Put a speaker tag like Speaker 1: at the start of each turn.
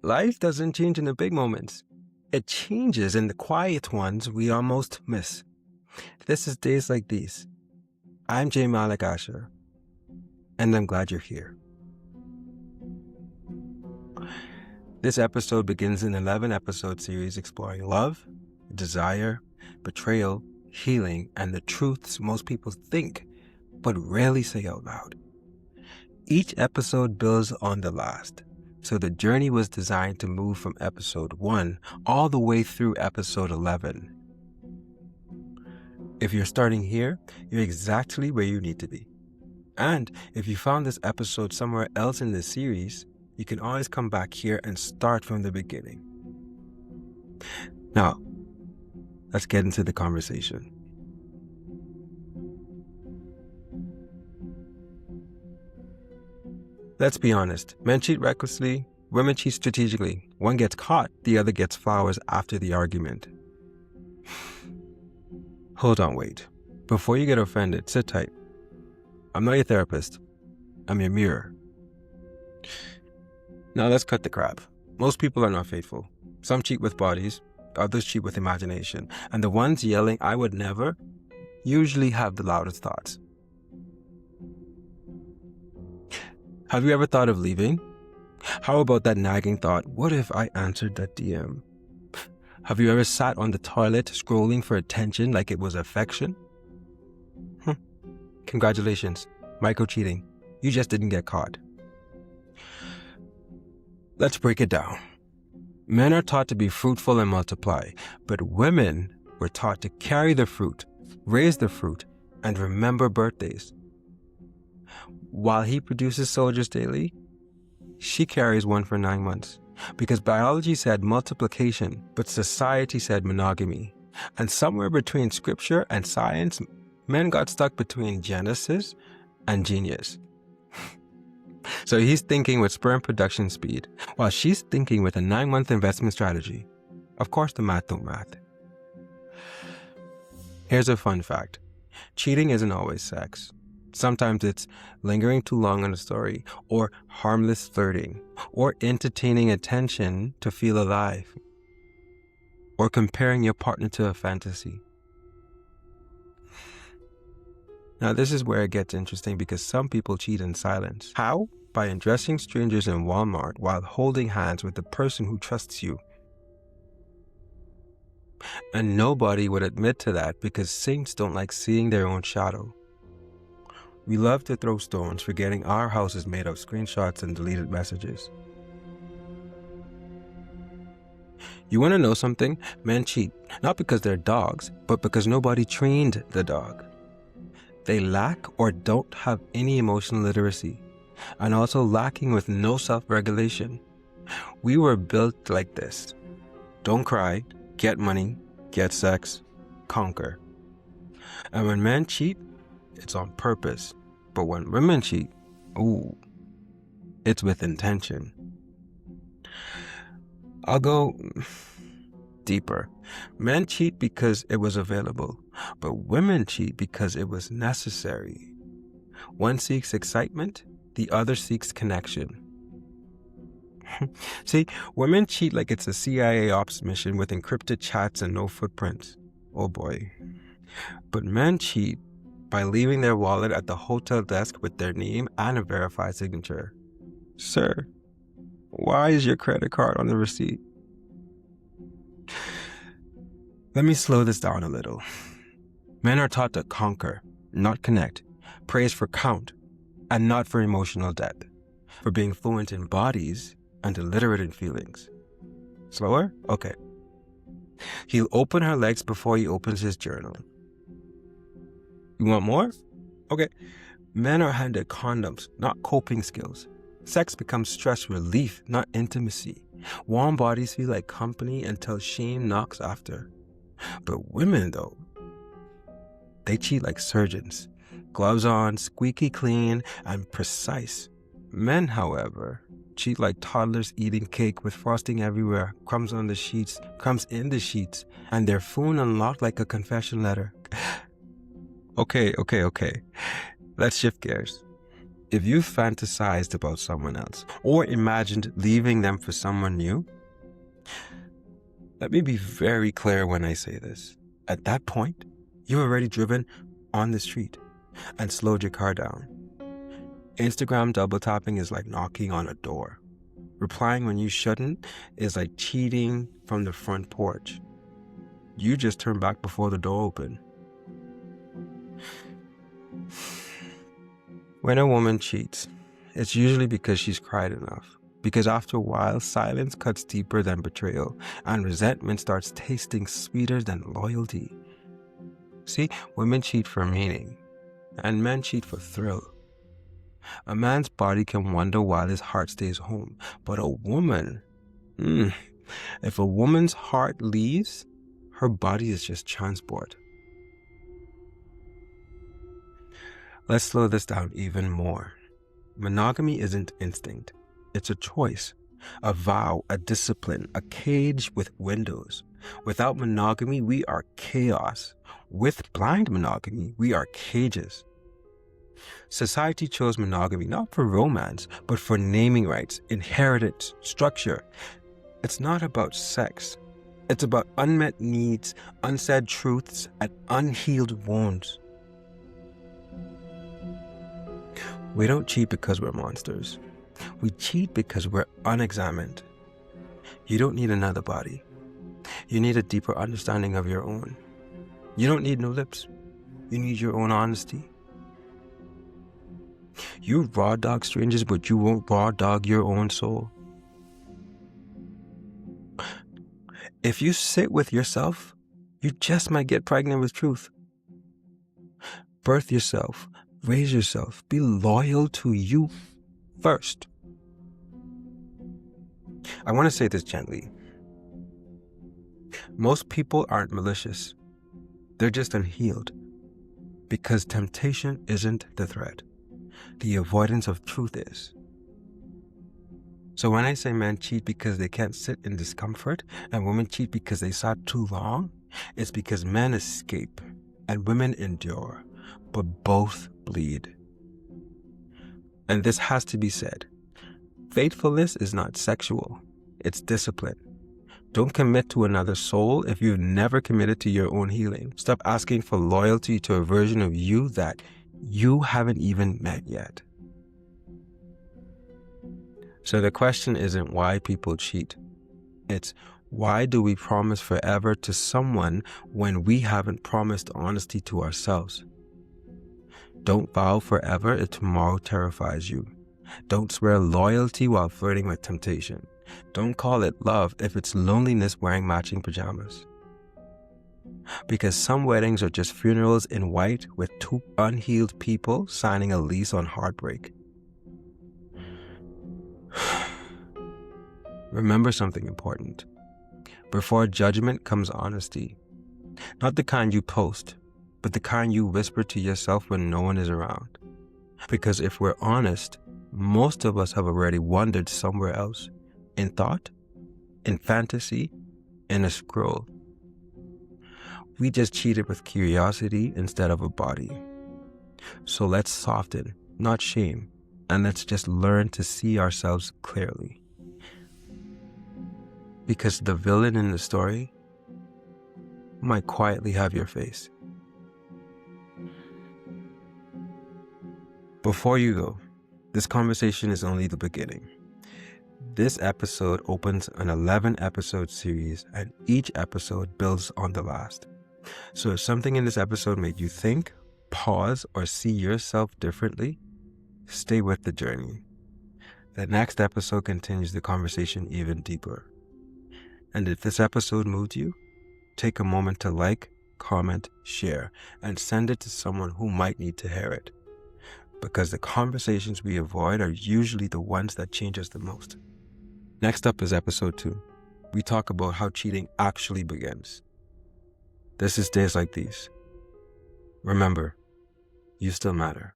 Speaker 1: Life doesn't change in the big moments. It changes in the quiet ones we almost miss. This is Days Like These. I'm J. Malik Asher, and I'm glad you're here. This episode begins an 11-episode series exploring love, desire, betrayal, healing, and the truths most people think but rarely say out loud. Each episode builds on the last, so the journey was designed to move from episode 1 all the way through episode 11. If you're starting here, you're exactly where you need to be. And if you found this episode somewhere else in this series, you can always come back here and start from the beginning. Now, let's get into the conversation. Let's be honest, men cheat recklessly, women cheat strategically. One gets caught, the other gets flowers after the argument. Hold on, wait. Before you get offended, sit tight. I'm not your therapist. I'm your mirror. Now let's cut the crap. Most people are not faithful. Some cheat with bodies, others cheat with imagination. And the ones yelling, "I would never," usually have the loudest thoughts. Have you ever thought of leaving? How about that nagging thought, what if I answered that DM? Have you ever sat on the toilet scrolling for attention like it was affection? Congratulations, micro-cheating. You just didn't get caught. Let's break it down. Men are taught to be fruitful and multiply, but women were taught to carry the fruit, raise the fruit, and remember birthdays. While he produces soldiers daily, she carries one for 9 months. Because biology said multiplication, but society said monogamy. And somewhere between scripture and science, men got stuck between Genesis and genius. So he's thinking with sperm production speed, while she's thinking with a 9-month investment strategy. Of course the math don't math. Here's a fun fact. Cheating isn't always sex. Sometimes it's lingering too long on a story, or harmless flirting, or entertaining attention to feel alive, or comparing your partner to a fantasy. Now this is where it gets interesting because some people cheat in silence. How? By addressing strangers in Walmart while holding hands with the person who trusts you. And nobody would admit to that because saints don't like seeing their own shadow. We love to throw stones, forgetting our house is made of screenshots and deleted messages. You want to know something? Men cheat, not because they're dogs, but because nobody trained the dog. They lack or don't have any emotional literacy, and also lacking with no self-regulation. We were built like this. Don't cry, get money, get sex, conquer. And when men cheat, it's on purpose. But when women cheat, it's with intention. I'll go deeper. Men cheat because it was available, but women cheat because it was necessary. One seeks excitement, the other seeks connection. See, women cheat like it's a CIA ops mission with encrypted chats and no footprints. Oh boy. But men cheat by leaving their wallet at the hotel desk with their name and a verified signature. Sir, why is your credit card on the receipt? Let me slow this down a little. Men are taught to conquer, not connect, praise for count, and not for emotional depth, for being fluent in bodies and illiterate in feelings. Slower? Okay. He'll open her legs before he opens his journal. You want more? Okay. Men are handed condoms, not coping skills. Sex becomes stress relief, not intimacy. Warm bodies feel like company until shame knocks after. But women, though, they cheat like surgeons. Gloves on, squeaky clean, and precise. Men, however, cheat like toddlers eating cake with frosting everywhere, crumbs on the sheets, crumbs in the sheets, and their phone unlocked like a confession letter. Okay. Let's shift gears. If you fantasized about someone else or imagined leaving them for someone new, let me be very clear when I say this. At that point, you've already driven on the street and slowed your car down. Instagram double tapping is like knocking on a door. Replying when you shouldn't is like cheating from the front porch. You just turned back before the door opened. When a woman cheats, it's usually because she's cried enough. Because after a while, silence cuts deeper than betrayal, and resentment starts tasting sweeter than loyalty. See, women cheat for meaning, and men cheat for thrill. A man's body can wonder while his heart stays home, but a woman, if a woman's heart leaves, her body is just transport. Let's slow this down even more. Monogamy isn't instinct. It's a choice, a vow, a discipline, a cage with windows. Without monogamy, we are chaos. With blind monogamy, we are cages. Society chose monogamy not for romance, but for naming rights, inheritance, structure. It's not about sex. It's about unmet needs, unsaid truths, and unhealed wounds. We don't cheat because we're monsters. We cheat because we're unexamined. You don't need another body. You need a deeper understanding of your own. You don't need no lips. You need your own honesty. You raw dog strangers, but you won't raw dog your own soul. If you sit with yourself, you just might get pregnant with truth. Birth yourself, raise yourself, be loyal to you first. I want to say this gently. Most people aren't malicious. They're just unhealed. Because temptation isn't the threat. The avoidance of truth is. So when I say men cheat because they can't sit in discomfort and women cheat because they sat too long, it's because men escape and women endure, but both bleed. And this has to be said. Faithfulness is not sexual, it's discipline. Don't commit to another soul if you've never committed to your own healing. Stop asking for loyalty to a version of you that you haven't even met yet. So the question isn't why people cheat. It's why do we promise forever to someone when we haven't promised honesty to ourselves? Don't vow forever if tomorrow terrifies you. Don't swear loyalty while flirting with temptation. Don't call it love if it's loneliness wearing matching pajamas. Because some weddings are just funerals in white with two unhealed people signing a lease on heartbreak. Remember something important. Before judgment comes honesty. Not the kind you post, but the kind you whisper to yourself when no one is around. Because if we're honest, most of us have already wandered somewhere else. In thought, in fantasy, in a scroll. We just cheated with curiosity instead of a body. So let's soften, not shame, and let's just learn to see ourselves clearly. Because the villain in the story might quietly have your face. Before you go, this conversation is only the beginning. This episode opens an 11-episode series, and each episode builds on the last. So if something in this episode made you think, pause, or see yourself differently, stay with the journey. The next episode continues the conversation even deeper. And if this episode moved you, take a moment to like, comment, share, and send it to someone who might need to hear it. Because the conversations we avoid are usually the ones that change us the most. Next up is episode 2. We talk about how cheating actually begins. This is Days Like These. Remember, you still matter.